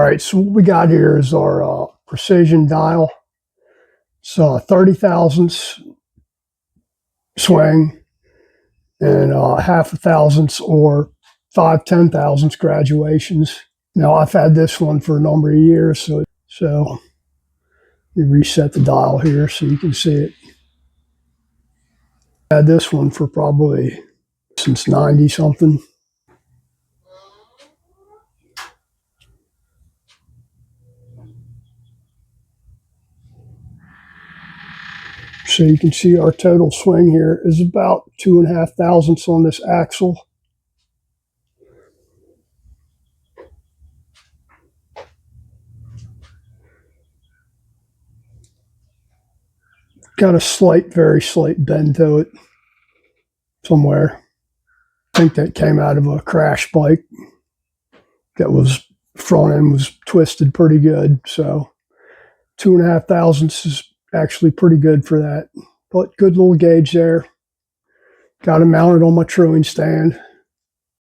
All right, so what we got here is our precision dial. So 30 thousandths swing and half a thousandths or 5/10 thousandths graduations. Now I've had this one for a number of years, so you reset the dial here so you can see it. I've had this one for probably since 90 something. So you can see our total swing here is about 2.5 thousandths on this axle. Got a slight, very slight bend to it somewhere. I think that came out of a crash bike. That was, front end was twisted pretty good. So 2.5 thousandths is actually pretty good for that. But good little gauge there. Got it mounted on my truing stand.